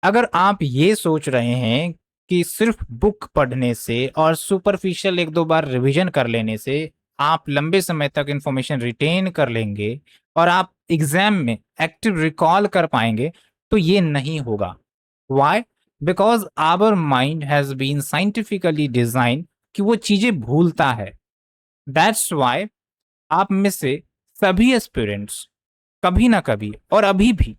अगर आप ये सोच रहे हैं कि सिर्फ बुक पढ़ने से और सुपरफिशियल एक दो बार रिवीजन कर लेने से आप लंबे समय तक इंफॉर्मेशन रिटेन कर लेंगे और आप एग्जाम में एक्टिव रिकॉल कर पाएंगे, तो ये नहीं होगा। Why? Because our mind has been scientifically design कि वो चीजें भूलता है। दैट्स वाई आप में से सभी एस्पिरेंट्स कभी ना कभी और अभी भी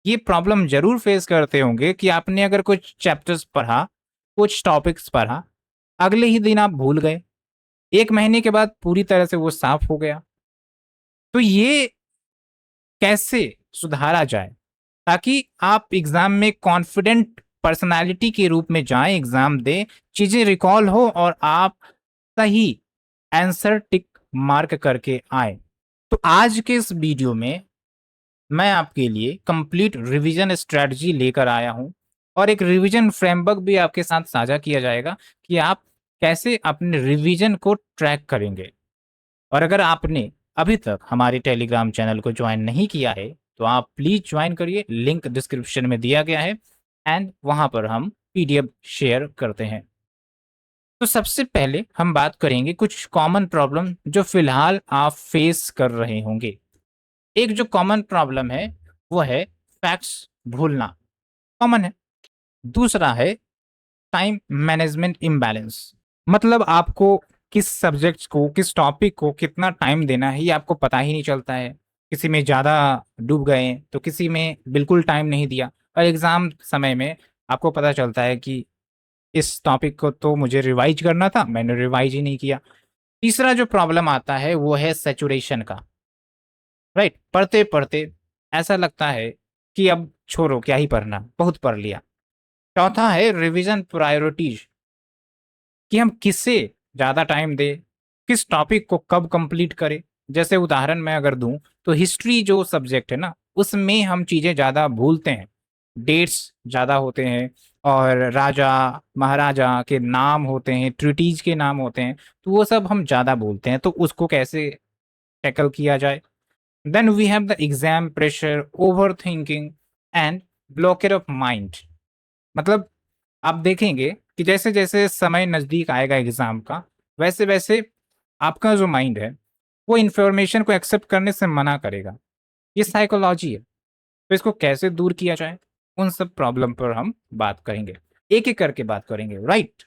ये प्रॉब्लम जरूर फेस करते होंगे कि आपने अगर कुछ चैप्टर्स पढ़ा, कुछ टॉपिक्स पढ़ा, अगले ही दिन आप भूल गए, एक महीने के बाद पूरी तरह से वो साफ हो गया। तो ये कैसे सुधारा जाए ताकि आप एग्जाम में कॉन्फिडेंट पर्सनालिटी के रूप में जाएं, एग्जाम दें, चीजें रिकॉल हो और आप सही आंसर टिक मार्क करके आए। तो आज के इस वीडियो में मैं आपके लिए कंप्लीट रिवीजन स्ट्रेटजी लेकर आया हूं और एक रिवीजन फ्रेमवर्क भी आपके साथ साझा किया जाएगा कि आप कैसे अपने रिवीजन को ट्रैक करेंगे। और अगर आपने अभी तक हमारे टेलीग्राम चैनल को ज्वाइन नहीं किया है तो आप प्लीज ज्वाइन करिए, लिंक डिस्क्रिप्शन में दिया गया है एंड वहां पर हम पीडीएफ शेयर करते हैं। तो सबसे पहले हम बात करेंगे कुछ कॉमन प्रॉब्लम जो फिलहाल आप फेस कर रहे होंगे। एक जो कॉमन प्रॉब्लम है वो है फैक्ट्स भूलना, कॉमन है। दूसरा है टाइम मैनेजमेंट इम्बैलेंस, मतलब आपको किस सब्जेक्ट को, किस टॉपिक को कितना टाइम देना है ये आपको पता ही नहीं चलता है। किसी में ज़्यादा डूब गए तो किसी में बिल्कुल टाइम नहीं दिया, और एग्ज़ाम समय में आपको पता चलता है कि इस टॉपिक को तो मुझे रिवाइज करना था, मैंने रिवाइज ही नहीं किया। तीसरा जो प्रॉब्लम आता है वो है सैचुरेशन का, राइट? पढ़ते पढ़ते ऐसा लगता है कि अब छोड़ो, क्या ही पढ़ना, बहुत पढ़ लिया। चौथा है रिवीजन प्रायोरिटीज, कि हम किससे ज़्यादा टाइम दें, किस टॉपिक को कब कंप्लीट करें। जैसे उदाहरण मैं अगर दूं तो हिस्ट्री जो सब्जेक्ट है ना, उसमें हम चीज़ें ज़्यादा भूलते हैं, डेट्स ज़्यादा होते हैं और राजा महाराजा के नाम होते हैं, ट्रिटीज के नाम होते हैं, तो वो सब हम ज़्यादा भूलते हैं। तो उसको कैसे टैकल किया जाए? Then we have the exam pressure, over thinking and blocker of mind. मतलब आप देखेंगे कि जैसे जैसे समय नज़दीक आएगा एग्जाम का, वैसे वैसे आपका जो माइंड है वो इंफॉर्मेशन को एक्सेप्ट करने से मना करेगा। ये साइकोलॉजी है। तो इसको कैसे दूर किया जाए, उन सब प्रॉब्लम पर हम बात करेंगे, एक एक करके बात करेंगे, राइट?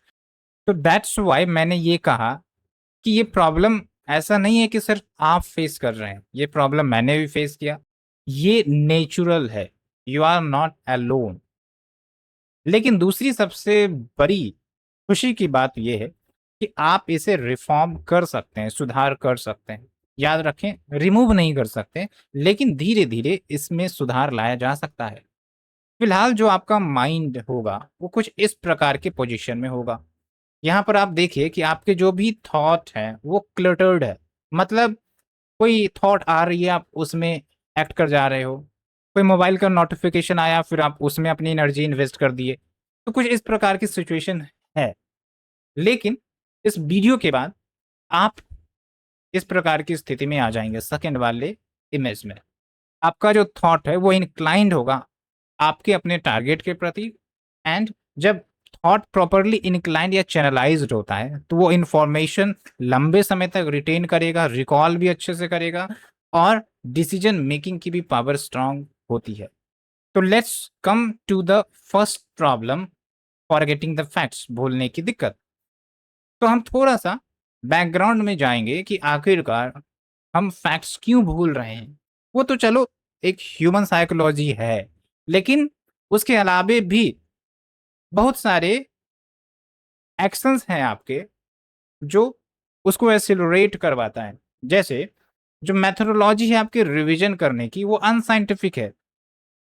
तो दैट्स वाई मैंने ये कहा कि ये प्रॉब्लम ऐसा नहीं है कि सिर्फ आप फेस कर रहे हैं, ये प्रॉब्लम मैंने भी फेस किया। ये नेचुरल है, यू आर नॉट अलोन। लेकिन दूसरी सबसे बड़ी खुशी की बात यह है कि आप इसे रिफॉर्म कर सकते हैं, सुधार कर सकते हैं। याद रखें, रिमूव नहीं कर सकते, लेकिन धीरे धीरे इसमें सुधार लाया जा सकता है। फिलहाल जो आपका माइंड होगा वो कुछ इस प्रकार के पोजीशन में होगा। यहाँ पर आप देखिए कि आपके जो भी थॉट है वो क्लटर्ड है, मतलब कोई थॉट आ रही है, आप उसमें एक्ट कर जा रहे हो। कोई मोबाइल का नोटिफिकेशन आया, फिर आप उसमें अपनी एनर्जी इन्वेस्ट कर दिए। तो कुछ इस प्रकार की सिचुएशन है। लेकिन इस वीडियो के बाद आप इस प्रकार की स्थिति में आ जाएंगे, सेकंड वाले इमेज में। आपका जो थॉट है वो इंक्लाइंड होगा आपके अपने टारगेट के प्रति। एंड जब थॉट प्रॉपरली इंक्लाइंड या चैनलाइज्ड होता है तो वो इंफॉर्मेशन लंबे समय तक रिटेन करेगा, रिकॉल भी अच्छे से करेगा, और डिसीजन मेकिंग की भी पावर स्ट्रांग होती है। तो let's come to the first problem, forgetting the facts, भूलने की दिक्कत। तो हम थोड़ा सा बैकग्राउंड में जाएंगे कि आखिरकार हम फैक्ट्स क्यों भूल रहे हैं। वो तो चलो एक ह्यूमन साइकोलॉजी है, लेकिन उसके अलावे भी बहुत सारे एक्शंस हैं आपके जो उसको एक्सिलरेट करवाता है। जैसे जो मेथोडोलॉजी है आपके रिवीजन करने की, वो अनसाइंटिफिक है।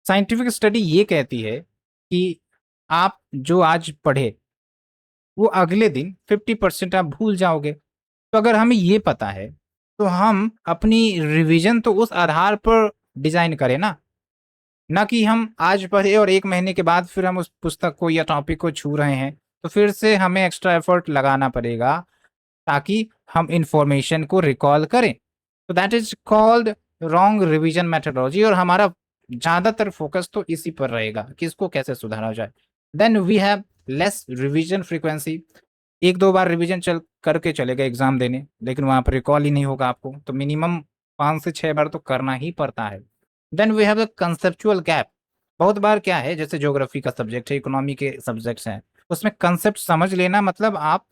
साइंटिफिक स्टडी ये कहती है कि आप जो आज पढ़े वो अगले दिन 50% आप भूल जाओगे। तो अगर हमें ये पता है तो हम अपनी रिवीजन तो उस आधार पर डिजाइन करें ना, ना कि हम आज पढ़े और एक महीने के बाद फिर हम उस पुस्तक को या टॉपिक को छू रहे हैं। तो फिर से हमें एक्स्ट्रा एफर्ट लगाना पड़ेगा ताकि हम इंफॉर्मेशन को रिकॉल करें। तो that is called wrong revision methodology, और हमारा ज़्यादातर फोकस तो इसी पर रहेगा कि इसको कैसे सुधारा जाए। Then we have less revision frequency. 1-2 बार रिवीजन चल करके चले गए एग्ज़ाम देने, लेकिन वहाँ पर रिकॉल ही नहीं होगा आपको, तो मिनिमम 5 से 6 बार तो करना ही पड़ता है। Then we have the conceptual gap. बहुत बार क्या है, जैसे ज्योग्राफी का सब्जेक्ट है, इकोनॉमी के सब्जेक्ट्स हैं, उसमें कंसेप्ट समझ लेना मतलब आप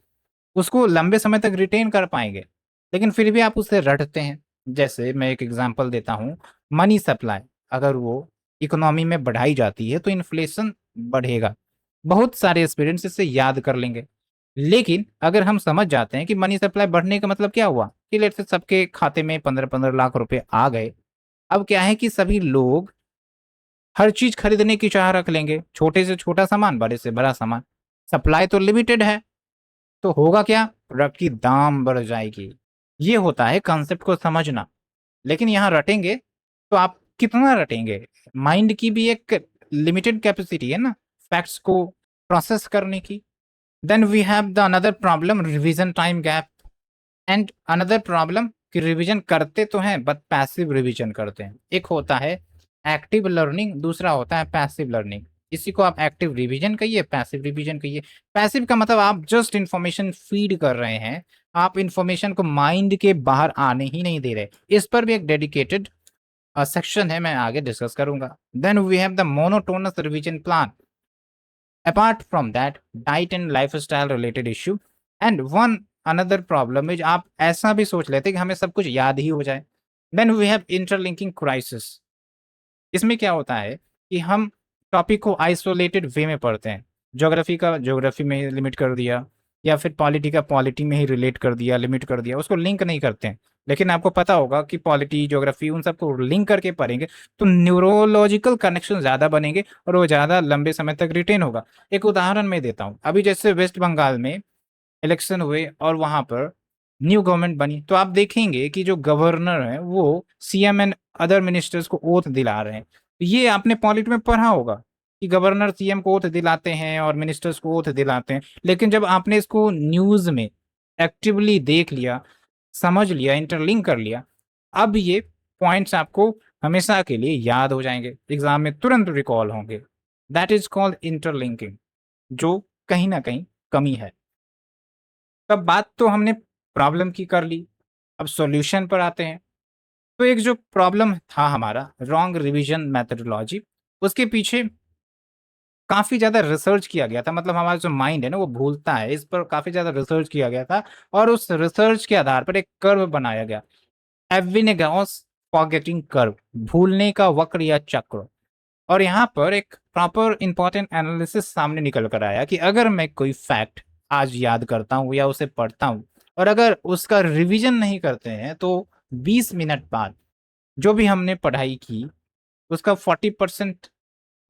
उसको लंबे समय तक रिटेन कर पाएँगे, लेकिन फिर भी आप उससे रटते हैं। जैसे मैं एक एग्ज़ाम्पल देता हूँ, मनी सप्लाई अगर वो इकोनॉमी में बढ़ाई जाती है, तो इन्फ्लेशन बढ़ेगा। बहुत सारे एस्पिरेंट्स इसे याद कर लेंगे। लेकिन अगर हम समझ जाते हैं कि मनी सप्लाई बढ़ने का मतलब क्या हुआ, कि लेट्स से सबके खाते में 15-15 लाख रुपए आ गए। अब क्या है कि सभी लोग हर चीज़ खरीदने की चाह रख लेंगे, छोटे से छोटा सामान, बड़े से बड़ा सामान। सप्लाई तो लिमिटेड है, तो होगा क्या? प्रोडक्ट की दाम बढ़ जाएगी। ये होता है कॉन्सेप्ट को समझना। लेकिन यहाँ रटेंगे, तो आप कितना रटेंगे? माइंड की भी एक लिमिटेड कैपेसिटी है ना, फैक्ट्स को प्रोसेस करने की। Then we have the another problem, revision time gap. And another problem कि रिवीजन करते तो हैं बट पैसिव रिवीजन करते हैं। एक होता है एक्टिव लर्निंग, दूसरा होता है पैसिव लर्निंग। इसी को आप एक्टिव रिवीजन कहिए, पैसिव रिवीजन कहिए। पैसिव का मतलब आप जस्ट इंफॉर्मेशन फीड कर रहे हैं, आप इंफॉर्मेशन को माइंड के बाहर आने ही नहीं दे रहे। इस पर भी एक डेडिकेटेड सेक्शन है, मैं आगे डिस्कस करूंगा। Then we have the monotonous revision plan. Apart from that, diet and lifestyle related issue. And one another problem is आप ऐसा भी सोच लेते कि हमें सब कुछ याद ही हो जाए। Then we have interlinking crisis. इसमें क्या होता है कि हम टॉपिक को आइसोलेटेड वे में पढ़ते हैं। ज्योग्राफी का ज्योग्राफी में लिमिट कर दिया, या फिर पॉलिटी का पॉलिटी में ही रिलेट कर दिया, लिमिट कर दिया, उसको लिंक नहीं करते हैं। लेकिन आपको पता होगा कि पॉलिटी, ज्योग्राफी उन सबको लिंक करके पढ़ेंगे तो न्यूरोलॉजिकल कनेक्शन ज़्यादा बनेंगे और वो ज़्यादा लंबे समय तक रिटेन होगा। एक उदाहरण मैं देता हूँ, अभी जैसे वेस्ट बंगाल में इलेक्शन हुए और वहां पर न्यू गवर्नमेंट बनी, तो आप देखेंगे कि जो गवर्नर है वो सीएम एंड अदर मिनिस्टर्स को ओथ दिला रहे हैं। ये आपने पॉलिट में पढ़ा होगा कि गवर्नर सीएम को ओथ दिलाते हैं और मिनिस्टर्स को ओथ दिलाते हैं। लेकिन जब आपने इसको न्यूज में एक्टिवली देख लिया, समझ लिया, इंटरलिंक कर लिया, अब ये पॉइंट्स आपको हमेशा के लिए याद हो जाएंगे, एग्जाम में तुरंत रिकॉल होंगे। दैट इज कॉल्ड इंटरलिंकिंग, जो कहीं ना कहीं कमी है। तब बात तो हमने प्रॉब्लम की कर ली, अब सॉल्यूशन पर आते हैं। तो एक जो प्रॉब्लम था हमारा रॉन्ग रिवीजन मेथोडोलॉजी, उसके पीछे काफ़ी ज़्यादा रिसर्च किया गया था। मतलब हमारा जो माइंड है ना वो भूलता है, इस पर काफ़ी ज़्यादा रिसर्च किया गया था और उस रिसर्च के आधार पर एक कर्व बनाया गया, एविनेगॉस फॉरगेटिंग कर्व, भूलने का वक्र या चक्र। और यहाँ पर एक प्रॉपर इंपॉर्टेंट एनालिसिस सामने निकल कर आया कि अगर मैं कोई फैक्ट आज याद करता हूँ या उसे पढ़ता हूँ और अगर उसका रिवीजन नहीं करते हैं, तो 20 मिनट बाद जो भी हमने पढ़ाई की उसका 40%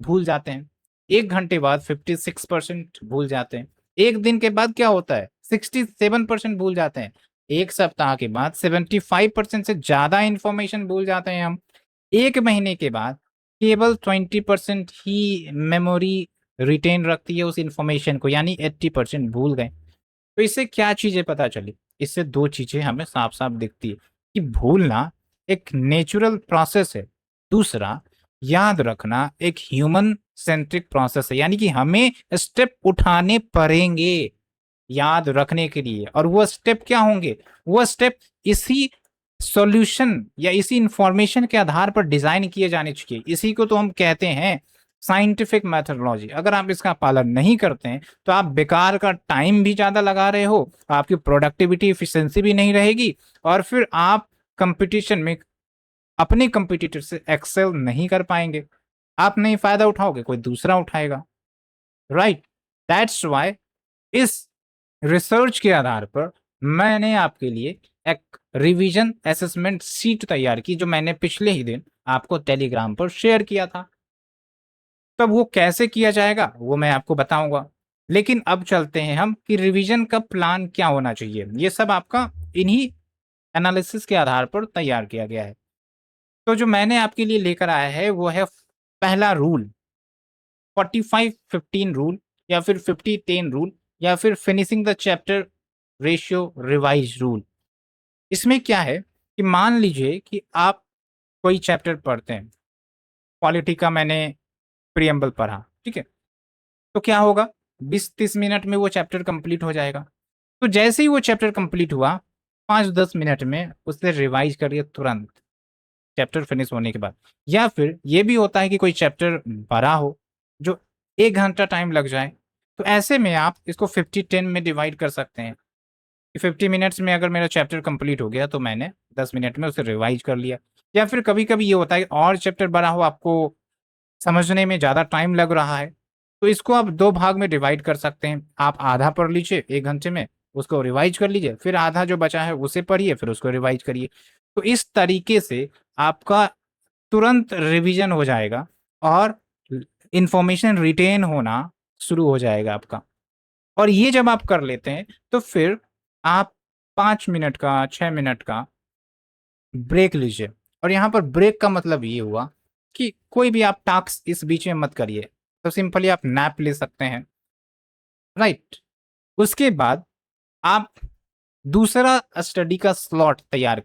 भूल जाते हैं। 1 घंटे बाद 56% भूल जाते हैं। एक दिन के बाद क्या होता है, 67% भूल जाते हैं। एक सप्ताह के बाद 75% से ज्यादा इंफॉर्मेशन भूल जाते हैं हम। एक महीने के बाद केवल 20% ही मेमोरी रिटेन रखती है उस इंफॉर्मेशन को, यानी 80% भूल गए। तो इससे क्या चीजें पता चली? इससे दो चीजें हमें साफ साफ दिखती है कि भूलना एक नेचुरल प्रोसेस है, दूसरा याद रखना एक ह्यूमन सेंट्रिक प्रोसेस है, यानी कि हमें स्टेप उठाने पड़ेंगे याद रखने के लिए। और वो स्टेप क्या होंगे? वो स्टेप इसी सॉल्यूशन या इसी इंफॉर्मेशन के आधार पर डिजाइन किए जाने चाहिए। इसी को तो हम कहते हैं साइंटिफिक मेथोडोलॉजी। अगर आप इसका पालन नहीं करते हैं तो आप बेकार का टाइम भी ज्यादा लगा रहे हो, आपकी प्रोडक्टिविटी इफिशिएंसी भी नहीं रहेगी, और फिर आप कंपटीशन में अपने कंपटीटर से एक्सेल नहीं कर पाएंगे। आप नहीं फायदा उठाओगे, कोई दूसरा उठाएगा, राइट? दैट्स वाई इस रिसर्च के आधार पर मैंने आपके लिए एक रिवीजन असेसमेंट सीट तैयार की, जो मैंने पिछले ही दिन आपको टेलीग्राम पर शेयर किया था। तब वो कैसे किया जाएगा वो मैं आपको बताऊंगा। लेकिन अब चलते हैं हम कि रिवीजन का प्लान क्या होना चाहिए। ये सब आपका इन्हीं एनालिसिस के आधार पर तैयार किया गया है। तो जो मैंने आपके लिए लेकर आया है वो है पहला रूल, 45-15 रूल, या फिर 50-10 रूल, या फिर finishing the chapter ratio revise rule. इसमें क्या है कि मान लीजिए कि आप कोई चैप्टर पढ़ते हैं, पॉलिटी का मैंने प्रियम्बल पढ़ा, ठीक है। तो क्या होगा, 20-30 मिनट में वो चैप्टर कंप्लीट हो जाएगा। तो जैसे ही वो चैप्टर कंप्लीट हुआ, 5-10 मिनट में उसे रिवाइज करिए तुरंत, चैप्टर फिनिश होने के बाद। या फिर ये भी होता है कि कोई चैप्टर बड़ा हो जो 1 घंटा टाइम लग जाए, तो ऐसे में आप इसको 50-10 में डिवाइड कर सकते हैं कि 50 मिनट्स में अगर मेरा चैप्टर कंप्लीट हो गया तो मैंने 10 मिनट में उसे रिवाइज कर लिया। या फिर कभी कभी ये होता है और चैप्टर बड़ा हो, आपको समझने में ज़्यादा टाइम लग रहा है, तो इसको आप 2 भाग में डिवाइड कर सकते हैं। आप आधा पढ़ लीजिए 1 घंटे में, उसको रिवाइज कर लीजिए, फिर आधा जो बचा है उसे पढ़िए, फिर उसको रिवाइज करिए। तो इस तरीके से आपका तुरंत रिवीजन हो जाएगा और इंफॉर्मेशन रिटेन होना शुरू हो जाएगा आपका। और ये जब आप कर लेते हैं तो फिर आप 5 मिनट का 6 मिनट का ब्रेक लीजिए। और यहाँ पर ब्रेक का मतलब ये हुआ कि कोई भी आप टास्क इस बीच में मत करिए, तो सिंपली आप नैप ले सकते हैं, राइट। उसके बाद आप दूसरा स्टडी का स्लॉट तैयार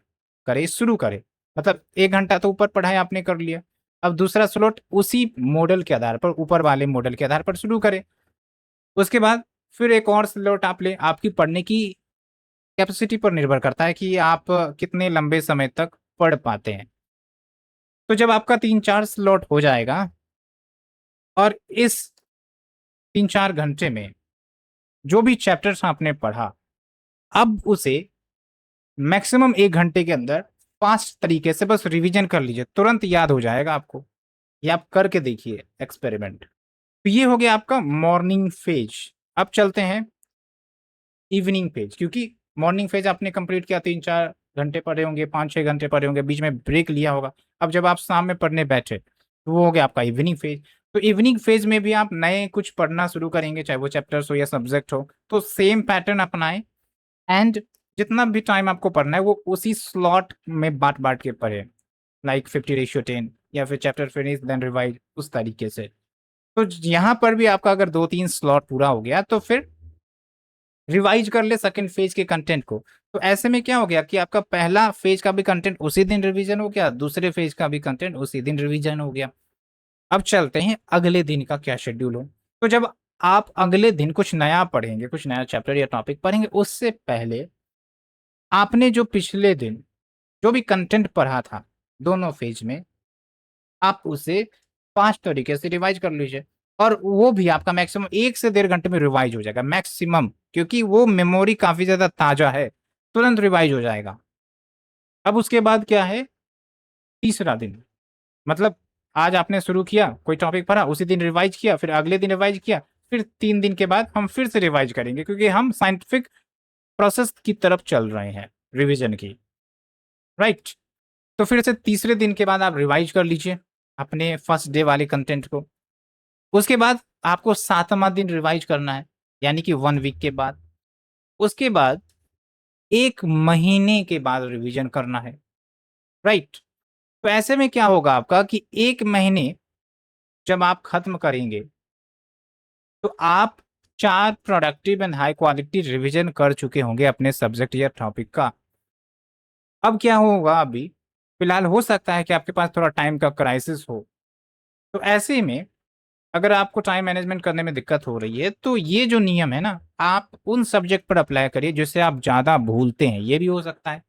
करें, शुरू करें। मतलब 1 घंटा तो ऊपर पढ़ाई आपने कर लिया, अब दूसरा स्लॉट उसी मॉडल के आधार पर, ऊपर वाले मॉडल के आधार पर शुरू करें। उसके बाद फिर एक और स्लॉट आप ले, आपकी पढ़ने की कैपेसिटी पर निर्भर करता है कि आप कितने लंबे समय तक पढ़ पाते हैं। तो जब आपका 3-4 स्लॉट हो जाएगा और इस 3-4 घंटे में जो भी चैप्टर्स आपने पढ़ा, अब उसे मैक्सिमम 1 घंटे के अंदर 5 तरीके से बस रिवीजन कर लीजिए, तुरंत याद हो जाएगा आपको। ये आप करके देखिए एक्सपेरिमेंट। तो ये हो गया आपका मॉर्निंग फेज। अब चलते हैं इवनिंग फेज, क्योंकि मॉर्निंग फेज आपने कंप्लीट किया, 3-4 घंटे पढ़े होंगे, 5-6 घंटे पढ़े होंगे, बीच में ब्रेक लिया होगा। अब जब आप शाम में पढ़ने बैठे तो वो हो गया आपका इवनिंग फेज। तो इवनिंग फेज में भी आप नए कुछ पढ़ना शुरू करेंगे, चाहे वो चैप्टर्स हो या सब्जेक्ट हो, तो सेम पैटर्न अपनाएं। एंड जितना भी टाइम आपको पढ़ना है वो उसी स्लॉट में बांट बांट के पढ़े, लाइक 50:10 या फिर चैप्टर फिनिश देन रिवाइज, उस तरीके से। तो यहाँ पर भी आपका अगर 2-3 स्लॉट पूरा हो गया तो फिर रिवाइज कर ले सेकंड फेज के कंटेंट को। तो ऐसे में क्या हो गया कि आपका पहला फेज का भी कंटेंट उसी दिन रिवीजन हो गया, दूसरे फेज का भी कंटेंट उसी दिन रिवीजन हो गया। अब चलते हैं अगले दिन का क्या शेड्यूल हो। तो जब आप अगले दिन कुछ नया पढ़ेंगे, कुछ नया चैप्टर या टॉपिक पढ़ेंगे, उससे पहले आपने जो पिछले दिन जो भी कंटेंट पढ़ा था दोनों फेज में, आप उसे 5 तरीके से रिवाइज कर लीजिए। और वो भी आपका मैक्सिमम 1 से 1.5 घंटे में रिवाइज हो जाएगा मैक्सिमम, क्योंकि वो मेमोरी काफी ज्यादा ताजा है, तुरंत रिवाइज हो जाएगा। अब उसके बाद क्या है, तीसरा दिन, मतलब आज आपने शुरू किया, कोई टॉपिक पढ़ा, उसी दिन रिवाइज किया, फिर अगले दिन रिवाइज किया, फिर 3 दिन के बाद हम फिर से रिवाइज करेंगे, क्योंकि हम साइंटिफिक प्रोसेस की तरफ चल रहे हैं रिवीजन की, राइट। तो फिर से तीसरे दिन के बाद आप रिवाइज कर लीजिए अपने फर्स्ट डे वाले कंटेंट को। उसके बाद आपको 7वां दिन रिवाइज करना है, यानी कि 1 वीक के बाद। उसके बाद 1 महीने के बाद रिवीजन करना है, राइट। तो ऐसे में क्या होगा आपका कि 1 महीने जब आप खत्म करेंगे तो आप 4 productive and high quality revision कर चुके होंगे अपने सब्जेक्ट या टॉपिक का। अब क्या होगा, अभी फिलहाल हो सकता है कि आपके पास थोड़ा टाइम का क्राइसिस हो, तो ऐसे में अगर आपको टाइम मैनेजमेंट करने में दिक्कत हो रही है तो ये जो नियम है ना, आप उन सब्जेक्ट पर अप्लाई करिए जिससे आप ज़्यादा भूलते हैं, ये भी हो सकता है।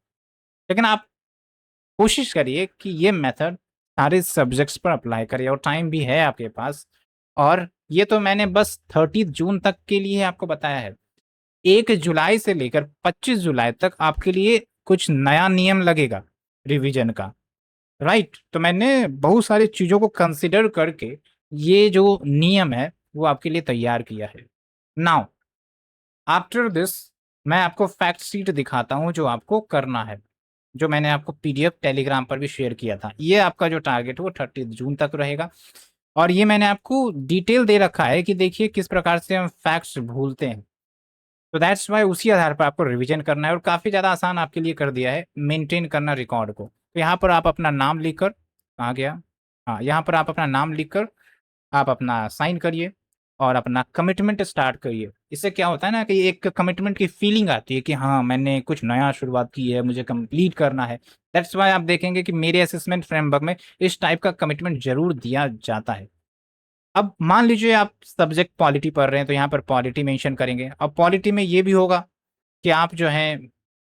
लेकिन आप कोशिश करिए कि ये मेथड सारे सब्जेक्ट्स पर अप्लाई करिए, और टाइम भी है आपके पास। और ये तो मैंने बस 30 जून तक के लिए आपको बताया है। 1 जुलाई से लेकर 25 जुलाई तक आपके लिए कुछ नया नियम लगेगा रिवीजन का, राइट। तो मैंने बहुत सारी चीज़ों को कंसिडर करके ये जो नियम है वो आपके लिए तैयार किया है। नाउ आफ्टर दिस मैं आपको फैक्ट शीट दिखाता हूँ जो आपको करना है, जो मैंने आपको पीडीएफ टेलीग्राम पर भी शेयर किया था। ये आपका जो टारगेट है वो 30 जून तक रहेगा, और ये मैंने आपको डिटेल दे रखा है कि देखिए किस प्रकार से हम फैक्ट्स भूलते हैं। तो दैट्स वाई उसी आधार पर आपको रिवीजन करना है, और काफ़ी ज़्यादा आसान आपके लिए कर दिया है मेंटेन करना रिकॉर्ड को। तो यहाँ पर आप अपना नाम लिखकर, कहाँ गया, हाँ, यहाँ पर आप अपना नाम लिखकर आप अपना साइन करिए। और अपना कमिटमेंट स्टार्ट करिए। इससे क्या होता है ना कि एक कमिटमेंट की फीलिंग आती है कि हाँ, मैंने कुछ नया शुरुआत की है, मुझे कंप्लीट करना है। दैट्स वाई आप देखेंगे कि मेरे असेसमेंट फ्रेमवर्क में इस टाइप का कमिटमेंट जरूर दिया जाता है। अब मान लीजिए आप सब्जेक्ट पॉलिटी पढ़ रहे हैं, तो यहाँ पर पॉलिटी मेंशन करेंगे। अब पॉलिटी में ये भी होगा कि आप जो है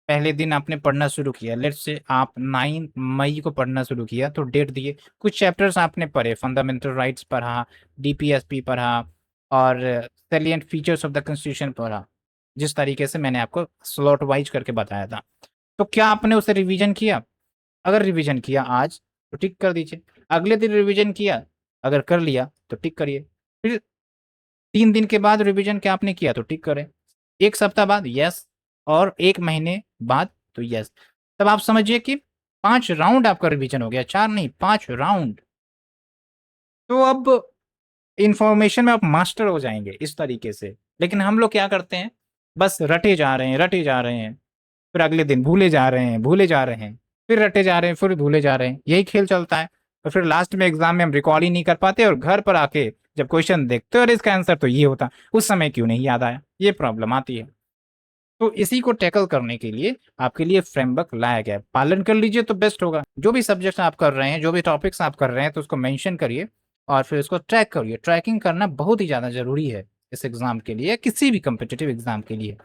पहले दिन आपने पढ़ना शुरू किया, लेट्स से आप 9 मई को पढ़ना शुरू किया, तो डेट दिए, कुछ चैप्टर्स आपने पढ़े, फंडामेंटल राइट्स पढ़ा, डीपीएसपी पढ़ा, और salient features of the constitution पढ़ा, जिस तरीके से मैंने आपको स्लॉट वाइज करके बताया था। तो क्या आपने उसे रिवीजन किया? अगर रिवीजन किया आज, तो टिक कर दीजिए। अगले दिन रिवीजन किया, अगर कर लिया तो टिक करिए। फिर 3 दिन के बाद रिवीजन क्या आपने किया, तो टिक करें। एक सप्ताह बाद यस, और 1 महीने बाद तो यस। तब आप समझिए कि 5 राउंड आपका रिवीजन हो गया, 4 नहीं, 5 राउंड। तो अब इंफॉर्मेशन में आप मास्टर हो जाएंगे इस तरीके से। लेकिन हम लोग क्या करते हैं, बस रटे जा रहे हैं, रटे जा रहे हैं, फिर अगले दिन भूले जा रहे हैं, भूले जा रहे हैं, फिर रटे जा रहे हैं, फिर भूले जा रहे हैं, यही खेल चलता है। और फिर लास्ट में एग्जाम में हम रिकॉल ही नहीं कर पाते, और घर पर आके जब क्वेश्चन देखते हैं और इसका आंसर तो ये होता, उस समय क्यों नहीं याद आया, ये प्रॉब्लम आती है। तो इसी को टैकल करने के लिए आपके लिए फ्रेमवर्क लाया गया है। पालन कर लीजिए तो बेस्ट होगा। जो भी सब्जेक्ट्स आप कर रहे हैं, जो भी टॉपिक्स आप कर रहे हैं, तो उसको मेंशन करिए और फिर उसको ट्रैक करिए। ट्रैकिंग करना बहुत ही ज़्यादा जरूरी है इस एग्जाम के लिए, किसी भी कम्पिटिटिव एग्जाम के लिए।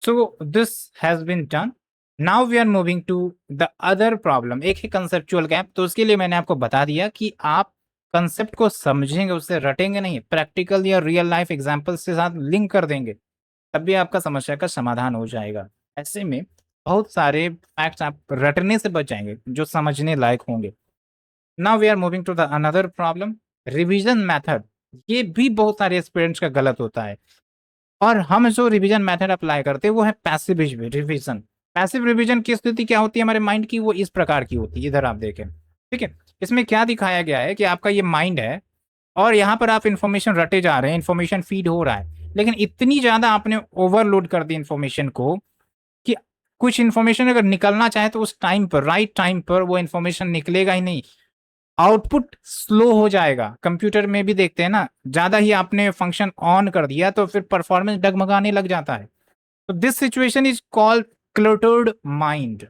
So this has been done. Now we are moving to the other problem, एक है कंसेप्चुअल गैप। तो उसके लिए मैंने आपको बता दिया कि आप कंसेप्ट को समझेंगे, उससे रटेंगे नहीं, प्रैक्टिकल या रियल लाइफ एग्जाम्पल्स के साथ लिंक कर देंगे, तब भी आपका समस्या का समाधान हो जाएगा। ऐसे में बहुत सारे फैक्ट्स आप रटने से बच जाएंगे जो समझने लायक होंगे। Now we are moving to the another problem, revision method. ये भी बहुत सारे स्टूडेंट्स का गलत होता है, और हम जो रिवीजन मेथड अप्लाई करते हैं वो है पैसिव रिवीजन। पैसिव रिवीजन की स्थिति क्या होती है हमारे माइंड की, वो इस प्रकार की होती है, इधर आप देखें, ठीक है। इसमें क्या दिखाया गया है कि आपका ये माइंड है, और यहाँ पर आप इन्फॉर्मेशन रटे जा रहे हैं, इन्फॉर्मेशन फीड हो रहा है, लेकिन इतनी ज्यादा आपने ओवरलोड कर दी इन्फॉर्मेशन को कि कुछ इन्फॉर्मेशन अगर निकलना चाहे तो उस टाइम पर, राइट टाइम पर वो इन्फॉर्मेशन निकलेगा ही नहीं, आउटपुट स्लो हो जाएगा। कंप्यूटर में भी देखते हैं ना, ज्यादा ही आपने फंक्शन ऑन कर दिया तो फिर परफॉर्मेंस डगमगाने लग जाता है। तो this situation is called cluttered mind.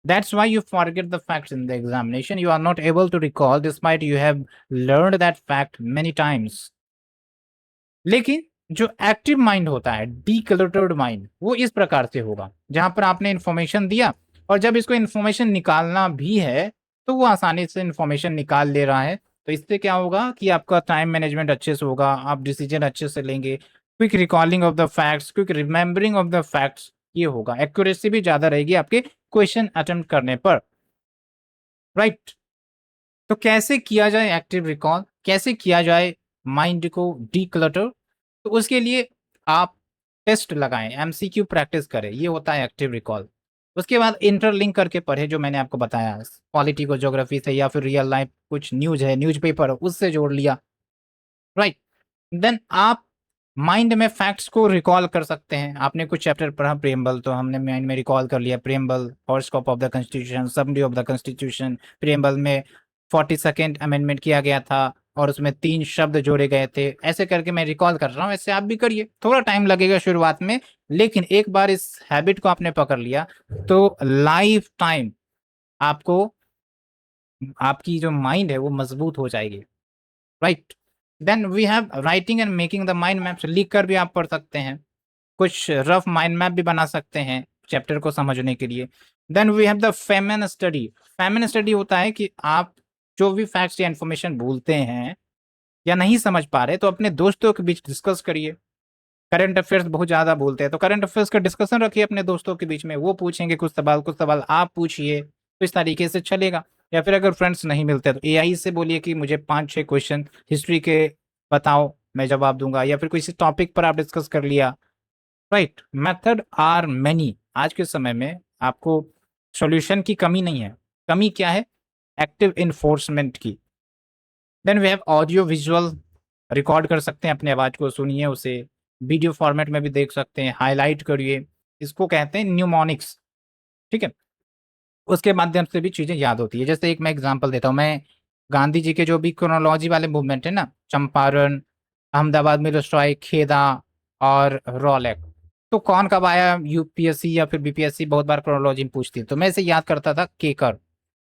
That's why you forget the facts in the examination. You are not able to recall despite you have learned that fact many times. लेकिन जो एक्टिव माइंड होता है, डीक्लटर्ड mind, वो इस प्रकार से होगा, जहां पर आपने इंफॉर्मेशन दिया और जब इसको इंफॉर्मेशन निकालना भी है तो वो आसानी से इंफॉर्मेशन निकाल ले रहा है। तो इससे क्या होगा कि आपका टाइम मैनेजमेंट अच्छे से होगा, आप डिसीजन अच्छे से लेंगे, quick recalling of the facts, quick remembering of the facts, ये होगा। एक्यूरेसी भी ज्यादा रहेगी आपके क्वेश्चन अटेम्प्ट करने पर, राइट। तो कैसे किया जाए एक्टिव रिकॉल, कैसे किया जाए माइंड को डीक्लटर? तो उसके लिए आप टेस्ट लगाएं, एमसीक्यू प्रैक्टिस करें, ये होता है एक्टिव रिकॉल। उसके बाद इंटरलिंक करके पढ़े, जो मैंने आपको बताया, पॉलिटी को ज्योग्राफी से, या फिर रियल लाइफ कुछ न्यूज है, न्यूज़पेपर उससे जोड़ लिया, राइट। देन आप माइंड में फैक्ट्स को रिकॉल कर सकते हैं। आपने कुछ चैप्टर पढ़ा प्रेम्बल, तो हमने माइंड में रिकॉल कर लिया preamble, horoscope of the constitution, summary of the constitution. Preamble में 42nd अमेंडमेंट किया गया था और उसमें 3 शब्द जोड़े गए थे। ऐसे करके मैं रिकॉल कर रहा हूँ, ऐसे आप भी करिए। थोड़ा टाइम लगेगा शुरुआत में, लेकिन एक बार इस हैबिट को आपने पकड़ लिया तो लाइफ टाइम आपको, आपकी जो माइंड है वो मजबूत हो जाएगी, right. Then we have writing and making the mind maps. लिख कर भी आप पढ़ सकते हैं, कुछ रफ माइंड मैप भी बना सकते हैं चैप्टर को समझने के लिए। Then we have the Feynman study. Feynman study होता है कि आप जो भी फैक्ट्स या इन्फॉर्मेशन भूलते हैं या नहीं समझ पा रहे, तो अपने दोस्तों के बीच डिस्कस करिए। करंट अफेयर्स बहुत ज़्यादा भूलते हैं, तो करंट अफेयर्स का डिस्कशन रखिए अपने दोस्तों के बीच में, वो पूछेंगे कुछ सवाल आप पूछिए, तो इस तरीके से चलेगा। या फिर अगर फ्रेंड्स नहीं मिलते तो एआई से बोलिए कि मुझे 5-6 क्वेश्चन हिस्ट्री के बताओ, मैं जवाब दूंगा। या फिर किसी टॉपिक पर आप डिस्कस कर लिया, राइट। Method are many. आज के समय में आपको सॉल्यूशन की कमी नहीं है, कमी क्या है, एक्टिव इन्फोर्समेंट की। Then we have audio visual. Record कर सकते हैं अपने आवाज को, सुनिए उसे, वीडियो फॉर्मेट में भी देख सकते हैं, हाईलाइट करिए, इसको कहते हैं न्यूमोनिक्स, ठीक है। उसके माध्यम से भी चीजें याद होती है। जैसे एक मैं एग्जांपल देता हूँ, मैं गांधी जी के जो भी क्रोनोलॉजी वाले मूवमेंट है ना, चंपारण, अहमदाबाद मिरर स्ट्राइक, खेदा और रॉलेक। तो कौन कब आया यूपीएससी या फिर बीपीएससी बहुत बार क्रोनोलॉजी में पूछती है, तो मैं इसे याद करता था केकर,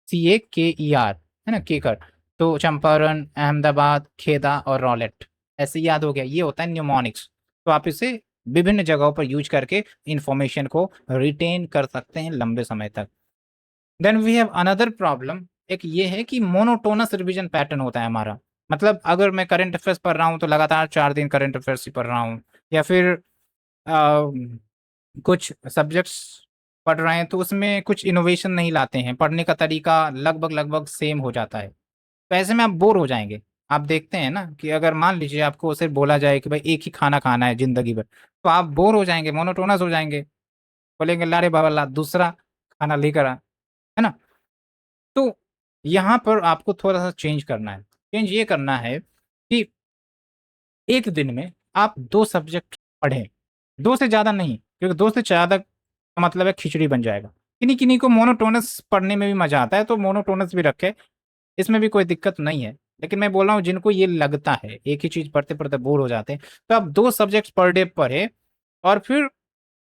CAKER, है ना, केकर। तो चंपारण, अहमदाबाद, खेदा और रॉलेट, ऐसे याद हो गया। ये होता है न्यूमोनिक्स। तो आप इसे विभिन्न जगहों पर यूज करके इंफॉर्मेशन को रिटेन कर सकते हैं लंबे समय तक। Then we have another problem, एक ये है कि मोनोटोनस रिवीजन पैटर्न होता है हमारा। मतलब अगर मैं करंट अफेयर्स पढ़ रहा हूँ तो लगातार 4 दिन करंट अफेयर्स ही पढ़ रहा हूँ, या फिर अ, कुछ सब्जेक्ट्स पढ़ रहे हैं तो उसमें कुछ इनोवेशन नहीं लाते हैं, पढ़ने का तरीका लगभग लगभग सेम हो जाता है, तो ऐसे में आप बोर हो जाएंगे। आप देखते हैं ना कि अगर मान लीजिए आपको सिर्फ बोला जाए कि भाई एक ही खाना खाना है जिंदगी भर, तो आप बोर हो जाएंगे, मोनोटोनस हो जाएंगे, बोलेंगे लारे बाबा ला दूसरा खाना लेकर आ, है ना। तो यहाँ पर आपको थोड़ा सा चेंज करना है। चेंज ये करना है कि एक दिन में आप 2 सब्जेक्ट पढ़ें, 2 से ज्यादा नहीं, क्योंकि 2 से ज्यादा का मतलब है खिचड़ी बन जाएगा। किन्हीं किन्हीं को मोनोटोनस पढ़ने में भी मजा आता है तो मोनोटोनस भी रखे, इसमें भी कोई दिक्कत नहीं है। लेकिन मैं बोल रहा हूँ जिनको ये लगता है एक ही चीज पढ़ते पढ़ते बोर हो जाते हैं, तो आप 2 सब्जेक्ट पर डे पढ़े और फिर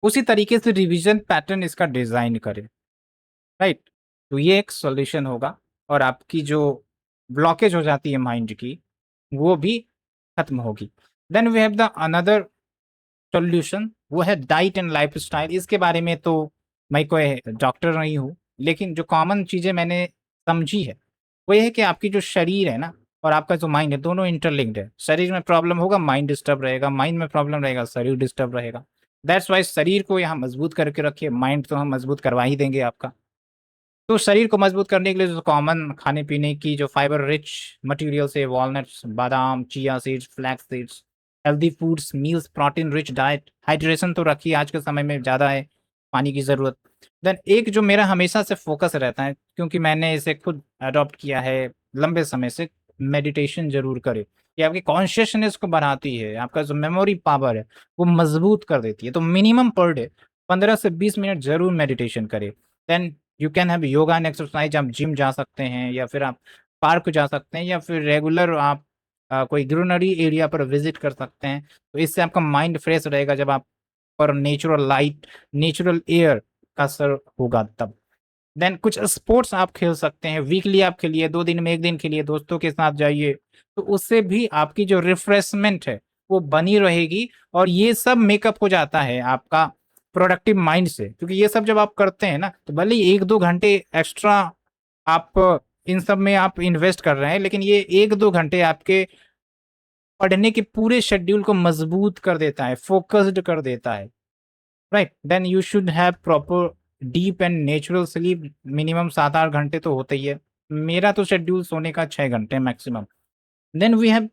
उसी तरीके से रिवीजन पैटर्न इसका डिजाइन करें, राइट। तो ये एक सॉल्यूशन होगा और आपकी जो ब्लॉकेज हो जाती है माइंड की वो भी खत्म होगी। Then we have the another solution, वो है डाइट एंड लाइफ स्टाइल। इसके बारे में तो मैं कोई डॉक्टर नहीं हूँ, लेकिन जो कॉमन चीजें मैंने समझी है वो ये है कि आपकी जो शरीर है ना और आपका जो माइंड है दोनों इंटरलिंक्ड है। शरीर में प्रॉब्लम होगा माइंड डिस्टर्ब रहेगा, माइंड में प्रॉब्लम रहेगा शरीर डिस्टर्ब रहेगा। दैट्स वाई शरीर को यहाँ मजबूत करके रखिए, माइंड तो हम मजबूत करवा ही देंगे आपका। तो शरीर को मजबूत करने के लिए जो कॉमन खाने पीने की जो फाइबर रिच मटेरियल्स है, वॉलनट्स, बादाम, chia seeds, flax seeds, healthy foods, meals, protein rich diet, hydration तो रखिए, आज के समय में ज़्यादा है पानी की ज़रूरत। देन एक जो मेरा हमेशा से फोकस रहता है, क्योंकि मैंने इसे खुद अडॉप्ट किया है लंबे समय से, मेडिटेशन जरूर करें। ये आपकी कॉन्शियसनेस को बढ़ाती है, आपका जो मेमोरी पावर है वो मजबूत कर देती है। तो मिनिमम पर डे 15 से 20 मिनट जरूर मेडिटेशन करें। Then you can have yoga and exercise, आप जिम जा सकते हैं या फिर आप पार्क जा सकते हैं या फिर रेगुलर आप कोई ग्रीनरी एरिया पर विजिट कर सकते हैं। तो इससे आपका माइंड फ्रेश रहेगा जब आप पर नेचुरल लाइट, नेचुरल एयर का असर होगा तब। देन कुछ स्पोर्ट्स आप खेल सकते हैं, वीकली आप खेलिए, 2 दिन में 1 दिन खेलिए, दोस्तों के साथ जाइए, तो उससे भी आपकी जो रिफ्रेशमेंट है वो बनी रहेगी। और ये सब मेकअप हो जाता है आपका प्रोडक्टिव माइंड से, क्योंकि ये सब जब आप करते हैं ना तो भले ही 1-2 घंटे एक्स्ट्रा आप इन सब में आप इन्वेस्ट कर रहे हैं, लेकिन ये 1-2 घंटे आपके पढ़ने के पूरे शेड्यूल को मजबूत कर देता है, फोकस्ड कर देता है, right. Then you should have proper deep and natural sleep, minimum 7-8 घंटे तो होते ही है। मेरा तो शेड्यूल सोने का 6 घंटे maximum. Then we have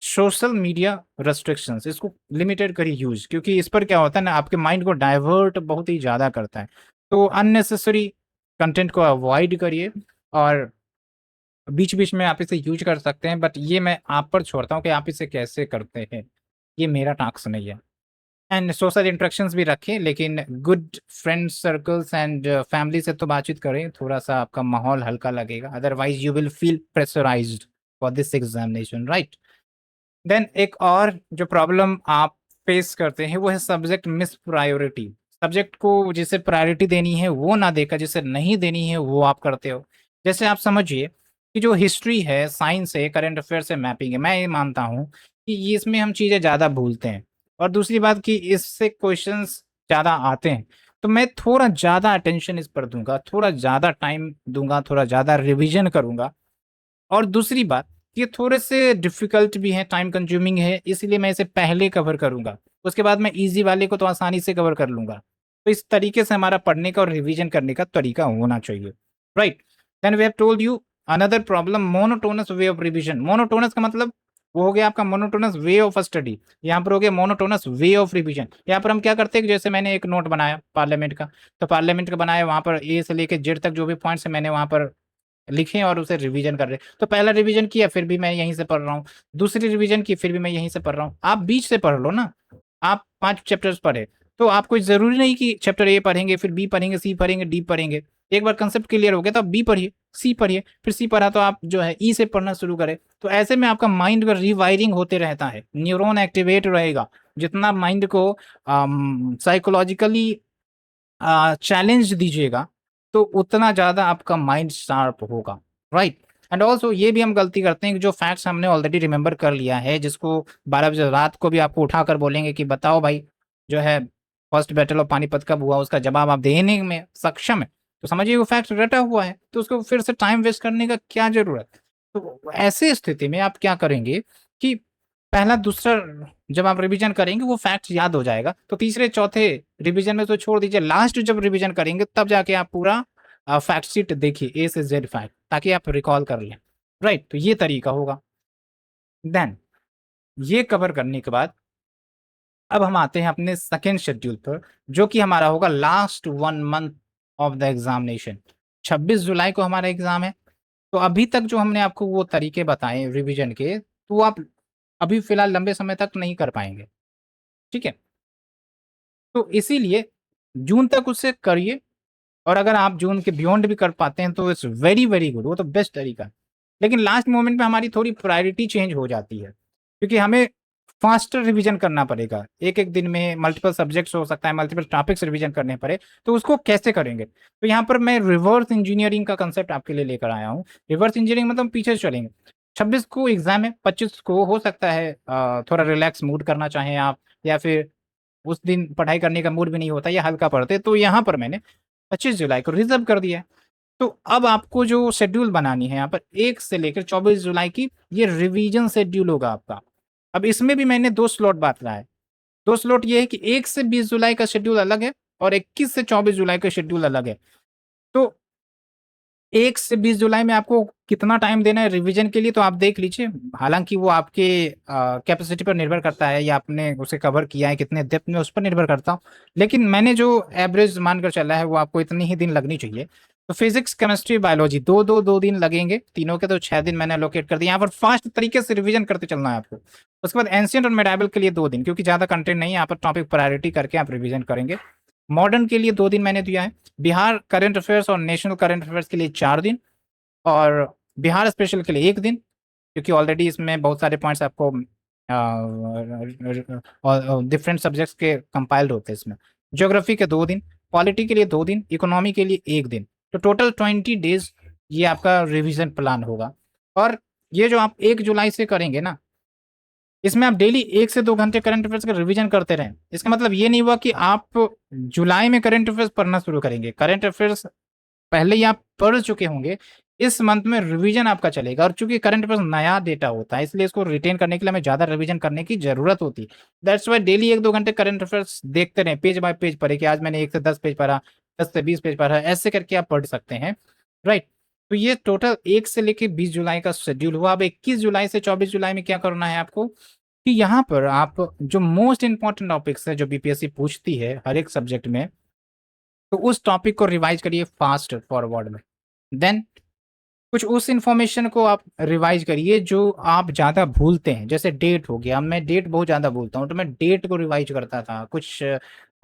social media restrictions, इसको लिमिटेड करिए यूज, क्योंकि इस पर क्या होता है ना आपके माइंड को डाइवर्ट बहुत ही ज़्यादा करता है। तो अननेसेसरी कंटेंट को अवॉइड करिए और बीच बीच में आप इसे यूज कर सकते हैं, बट ये मैं आप पर छोड़ता हूँ कि आप इसे कैसे करते हैं, ये मेरा टास्क नहीं है। एंड सोशल इंटरेक्शंस भी रखें, लेकिन good friend circles and family से तो बातचीत करें, थोड़ा सा आपका माहौल हल्का लगेगा, otherwise you will feel pressurized for this examination, right. Then एक और जो प्रॉब्लम आप फेस करते हैं वो है सब्जेक्ट मिस प्रायोरिटी। सब्जेक्ट को जिसे प्रायोरिटी देनी है वो ना देकर जिसे नहीं देनी है वो आप करते हो। जैसे आप समझिए कि जो हिस्ट्री है, साइंस है, करंट अफेयर से मैपिंग है, मैं ये मानता हूँ कि ये इसमें हम चीज़ें ज़्यादा भूलते हैं। और दूसरी बात कि इससे क्वेश्चंस ज़्यादा आते हैं, तो मैं थोड़ा ज़्यादा अटेंशन इस पर दूंगा, थोड़ा ज़्यादा टाइम दूंगा, थोड़ा ज़्यादा रिविजन करूंगा। और दूसरी बात, ये थोड़े से डिफिकल्ट भी हैं, टाइम कंज्यूमिंग है, इसलिए मैं इसे पहले कवर करूंगा, उसके बाद मैं इजी वाले को तो आसानी से कवर कर लूंगा। तो इस तरीके से हमारा पढ़ने का और रिवीजन करने का तरीका होना चाहिए, right. Then we have told you another problem, monotonous way of revision. Monotonous का मतलब वो हो गया आपका मोनोटोनस वे ऑफ स्टडी, यहाँ पर हो गया मोनोटोनस वे ऑफ रिवीजन। यहाँ पर हम क्या करते हैं, जैसे मैंने एक नोट बनाया पार्लियामेंट का, तो पार्लियामेंट का बनाया, वहां पर ए से लेकर जेड तक जो भी पॉइंट्स है मैंने वहां पर लिखे और उसे रिवीजन कर रहे। तो पहला रिवीजन किया फिर भी मैं यहीं से पढ़ रहा हूँ, दूसरी रिवीजन की फिर भी मैं यहीं से पढ़ रहा हूँ। आप बीच से पढ़ लो ना, आप 5 चैप्टर्स पढ़े तो आपको जरूरी नहीं कि चैप्टर ए पढ़ेंगे फिर बी पढ़ेंगे सी पढ़ेंगे डी पढ़ेंगे। एक बार कंसेप्ट क्लियर हो गया तो आप बी पढ़िए, सी पढ़िए, फिर सी पढ़ा तो आप जो है ई से पढ़ना शुरू करें। तो ऐसे में आपका माइंड का रिवायरिंग होते रहता है, न्यूरॉन एक्टिवेट रहेगा। जितना माइंड को साइकोलॉजिकली चैलेंज दीजिएगा तो उतना ज़्यादा आपका माइंड शार्प होगा, राइट। एंड ऑल्सो ये भी हम गलती करते हैं कि जो फैक्ट्स हमने ऑलरेडी रिमेंबर कर लिया है, जिसको 12 बजे रात को भी आपको उठाकर बोलेंगे कि बताओ भाई जो है फर्स्ट बैटल ऑफ पानीपत कब हुआ, उसका जवाब आप देने में सक्षम है, तो समझिए वो फैक्ट रटा हुआ है, तो उसको फिर से टाइम वेस्ट करने का क्या जरूरत। तो ऐसी स्थिति में आप क्या करेंगे कि पहला दूसरा जब आप रिवीजन करेंगे वो फैक्ट याद हो जाएगा, तो तीसरे चौथे रिवीजन में तो छोड़ दीजिए, लास्ट जब रिवीजन करेंगे तब जाके आप पूरा फैक्ट शीट देखिए ए से जेड फैक्ट, ताकि आप रिकॉल कर लें, राइट। तो ये तरीका होगा। देन ये कवर करने के बाद अब हम आते हैं अपने सेकेंड शेड्यूल पर, जो कि हमारा होगा last 1 month of the examination. 26 जुलाई को हमारा एग्जाम है। तो अभी तक जो हमने आपको वो तरीके बताए रिवीजन के, तो आप अभी फिलहाल लंबे समय तक नहीं कर पाएंगे, ठीक है। तो इसीलिए जून तक उससे करिए, और अगर आप जून के बियॉन्ड भी कर पाते हैं तो इट्स वेरी वेरी गुड, वो तो बेस्ट तरीका है। लेकिन लास्ट मोमेंट में हमारी थोड़ी प्रायोरिटी चेंज हो जाती है, क्योंकि हमें फास्टर रिवीजन करना पड़ेगा। एक एक दिन में मल्टीपल सब्जेक्ट्स हो सकता है, मल्टीपल टॉपिक्स रिवीजन करने पड़े, तो उसको कैसे करेंगे। तो यहाँ पर मैं रिवर्स इंजीनियरिंग का कंसेप्ट आपके लिए लेकर आया हूँ। रिवर्स इंजीनियरिंग मतलब पीछे से चलेंगे। 26 को एग्जाम है, 25 को हो सकता है थोड़ा रिलैक्स मूड करना चाहें आप, या फिर उस दिन पढ़ाई करने का मूड भी नहीं होता या हल्का पढ़ते, तो यहाँ पर मैंने 25 जुलाई को रिजर्व कर दिया है। तो अब आपको जो शेड्यूल बनानी है यहाँ पर 1 से लेकर 24 जुलाई की, ये रिवीजन शेड्यूल होगा आपका। अब इसमें भी मैंने 2 स्लॉट बांटा है। 2 स्लॉट ये है कि 1 से 20 जुलाई का शेड्यूल अलग है, और 21 से 24 जुलाई का शेड्यूल अलग है। तो 1 से 20 जुलाई में आपको कितना टाइम देना है रिवीजन के लिए, तो आप देख लीजिए। हालांकि वो आपके कैपेसिटी पर निर्भर करता है, या आपने उसे कवर किया है कितने डेप्थ में, उस पर निर्भर करता हूँ। लेकिन मैंने जो एवरेज मानकर चला है वो आपको इतनी ही दिन लगनी चाहिए। तो फिजिक्स केमिस्ट्री बायोलॉजी दो दिन लगेंगे तीनों के, तो 6 दिन मैंने लोकेट कर दिया। यहाँ पर फास्ट तरीके से रिवीजन करते चलना है आपको। उसके बाद एंशियंट और मेडाइवल के लिए 2 दिन, क्योंकि ज़्यादा कंटेंट नहीं है यहाँ पर, टॉपिक प्रायोरिटी करके आप रिवीजन करेंगे। मॉडर्न के लिए 2 दिन मैंने दिया है। बिहार करंट अफेयर्स और नेशनल करंट अफेयर्स के लिए 4 दिन, और बिहार स्पेशल के लिए 1 दिन, क्योंकि ऑलरेडी इसमें बहुत सारे पॉइंट्स आपको डिफरेंट सब्जेक्ट्स के कंपाइल्ड होते हैं इसमें। ज्योग्राफी के 2 दिन, पॉलिटी के लिए 2 दिन, इकोनॉमी के लिए 1 दिन। तो टोटल 20 डेज ये आपका रिवीजन प्लान होगा। और ये जो आप 1 जुलाई से करेंगे ना, इसमें आप डेली 1 से 2 घंटे करंट अफेयर्स का रिवीजन करते रहें। इसका मतलब ये नहीं हुआ कि आप जुलाई में करंट अफेयर्स पढ़ना शुरू करेंगे। करंट अफेयर्स पहले ही आप पढ़ चुके होंगे, इस मंथ में रिवीजन आपका चलेगा। और चूंकि करंट अफेयर्स नया डेटा होता है, इसलिए इसको रिटेन करने के लिए हमें ज्यादा रिवीजन करने की जरूरत होती है। दैट्स वाई डेली 1-2 घंटे करंट अफेयर्स देखते रहे, पेज बाय पेज पढ़े कि आज मैंने 1 से 10 पेज पढ़ा, 10 से 20 पेज पढ़ा, ऐसे करके आप पढ़ सकते हैं, राइट। तो ये टोटल 1 से लेकर 20 जुलाई का शेड्यूल हुआ। अब 21 जुलाई से 24 जुलाई में क्या करना है आपको, कि यहाँ पर आप जो मोस्ट इंपॉर्टेंट टॉपिक्स है जो बीपीएससी पूछती है हर एक सब्जेक्ट में, तो उस टॉपिक को रिवाइज करिए फास्ट फॉरवर्ड में। देन कुछ उस इंफॉर्मेशन को आप रिवाइज करिए जो आप ज़्यादा भूलते हैं, जैसे डेट हो गया। मैं डेट बहुत ज़्यादा भूलता हूँ, तो मैं डेट को रिवाइज करता था। कुछ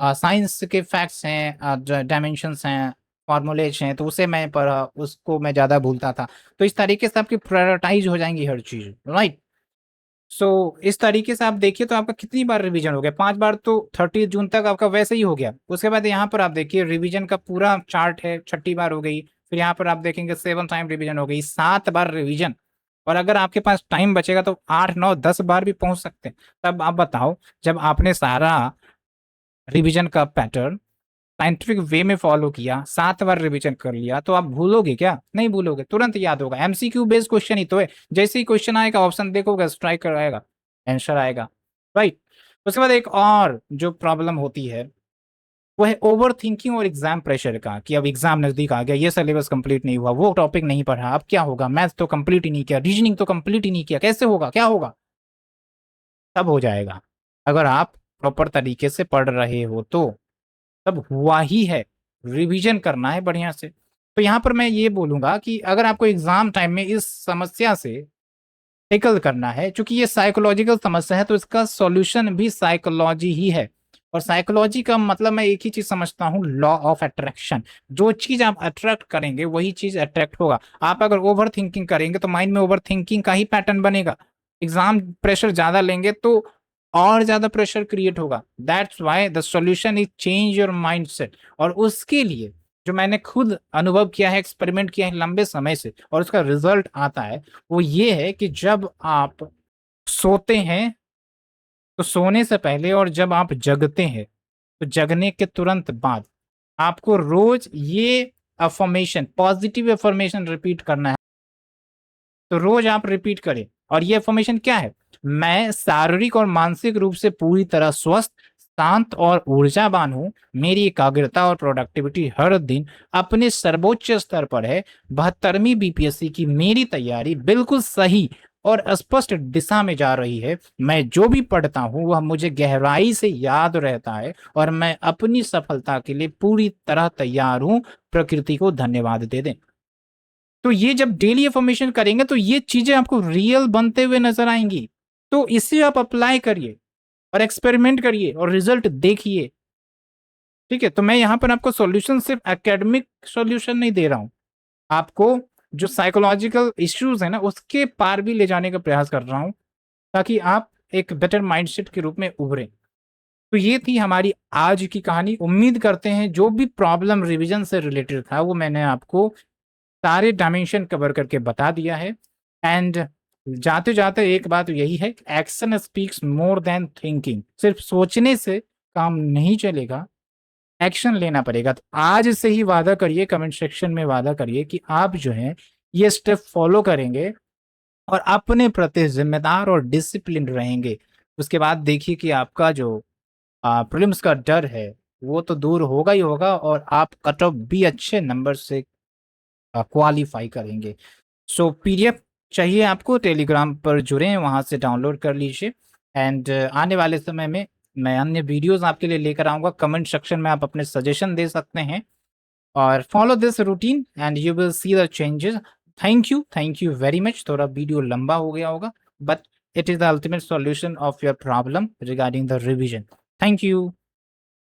साइंस के फैक्ट्स हैं, डायमेंशंस हैं, फॉर्मूलेज हैं, तो उसे मैं पढ़ा, उसको मैं ज़्यादा भूलता था। तो इस तरीके से आपकी प्रायोरिटाइज हो जाएंगी हर चीज़, राइट। सो इस तरीके से आप देखिए तो आपका कितनी बार रिवीजन हो गया, 5 बार, तो 30 जून तक आपका वैसे ही हो गया। उसके बाद यहाँ पर आप देखिए रिवीजन का पूरा चार्ट है, 6ठी बार हो गई। फिर यहाँ पर आप देखेंगे 7 टाइम रिवीजन हो गई, 7 बार रिवीजन। और अगर आपके पास टाइम बचेगा तो 8, 9, 10 बार भी पहुंच सकते हैं। तब आप बताओ, जब आपने सारा रिवीजन का पैटर्न साइंटिफिक वे में फॉलो किया, 7 बार रिवीजन कर लिया, तो आप भूलोगे क्या? नहीं भूलोगे, तुरंत याद होगा। एमसीक्यू बेस्ड क्वेश्चन ही तो है। जैसे ही क्वेश्चन आएगा, ऑप्शन देखोगे, स्ट्राइक कराएगा, आंसर आएगा, राइट। उसके बाद एक और जो प्रॉब्लम होती है वो है ओवर थिंकिंग और एग्जाम प्रेशर का, कि अब एग्जाम नजदीक आ गया, ये सिलेबस कंप्लीट नहीं हुआ, वो टॉपिक नहीं पढ़ा, अब क्या होगा, मैथ्स तो कंप्लीट ही नहीं किया, रीजनिंग तो कंप्लीट ही नहीं किया, कैसे होगा, क्या होगा। तब हो जाएगा अगर आप प्रॉपर तरीके से पढ़ रहे हो तो। तब हुआ ही है, रिवीजन करना है बढ़िया से। तो यहाँ पर मैं ये बोलूंगा कि अगर आपको एग्जाम टाइम में इस समस्या से टेकल करना है, क्योंकि ये साइकोलॉजिकल समस्या है, तो इसका सॉल्यूशन भी साइकोलॉजी ही है। और साइकोलॉजी का मतलब मैं एक ही चीज समझता हूँ, लॉ ऑफ अट्रैक्शन। जो चीज आप अट्रैक्ट करेंगे वही चीज अट्रैक्ट होगा। आप अगर ओवर थिंकिंग करेंगे तो माइंड में ओवर थिंकिंग का ही पैटर्न बनेगा। एग्जाम प्रेशर ज्यादा लेंगे तो और ज्यादा प्रेशर क्रिएट होगा। That's why the solution is change your mindset. और उसके लिए जो मैंने खुद अनुभव किया है, एक्सपेरिमेंट किया है लंबे समय से, और उसका रिजल्ट आता है, वो ये है कि जब आप सोते हैं तो सोने से पहले और जब आप जगते हैं तो जगने के तुरंत बाद आपको रोज ये अफर्मेशन, पॉजिटिव अफर्मेशन रिपीट करना है। तो रोज आप रिपीट करें। और ये अफर्मेशन क्या है? मैं शारीरिक और मानसिक रूप से पूरी तरह स्वस्थ, शांत और ऊर्जावान हूं। मेरी एकाग्रता और प्रोडक्टिविटी हर दिन अपने सर्वोच्च स्तर पर है। 72वीं बीपीएससी की मेरी तैयारी बिल्कुल सही और स्पष्ट दिशा में जा रही है। मैं जो भी पढ़ता हूं वह मुझे गहराई से याद रहता है और मैं अपनी सफलता के लिए पूरी तरह तैयार हूं। प्रकृति को धन्यवाद दे दें। तो ये जब डेली अफर्मेशन करेंगे तो ये चीजें आपको रियल बनते हुए नजर आएंगी। तो इसे आप अप्लाई करिए और एक्सपेरिमेंट करिए और रिजल्ट देखिए। ठीक है, तो मैं यहाँ पर आपको सॉल्यूशन सिर्फ एकेडमिक सॉल्यूशन नहीं दे रहा हूँ, आपको जो साइकोलॉजिकल इश्यूज है ना उसके पार भी ले जाने का प्रयास कर रहा हूँ, ताकि आप एक बेटर माइंडसेट के रूप में उभरें। तो ये थी हमारी आज की कहानी। उम्मीद करते हैं जो भी प्रॉब्लम रिवीजन से रिलेटेड था वो मैंने आपको सारे डायमेंशन कवर करके बता दिया है। एंड जाते जाते एक बात यही है, action speaks more than thinking. सिर्फ सोचने से काम नहीं चलेगा, एक्शन लेना पड़ेगा। तो आज से ही वादा करिए, कमेंट सेक्शन में वादा करिए कि आप जो है ये स्टेप फॉलो करेंगे और अपने प्रति जिम्मेदार और डिसिप्लिन रहेंगे। उसके बाद देखिए कि आपका जो प्रीलिम्स का डर है वो तो दूर होगा ही होगा, और आप कट ऑफ भी अच्छे नंबर से क्वालिफाई करेंगे। सो पीडीएफ चाहिए आपको, टेलीग्राम पर जुड़े, वहां से डाउनलोड कर लीजिए। एंड आने वाले समय में मैं अन्य वीडियोस आपके लिए लेकर आऊंगा। कमेंट सेक्शन में आप अपने सजेशन दे सकते हैं और follow this routine and you will see the changes. Thank you very much. थोड़ा वीडियो लंबा हो गया होगा, but it is the ultimate solution of your problem regarding the revision. Thank you.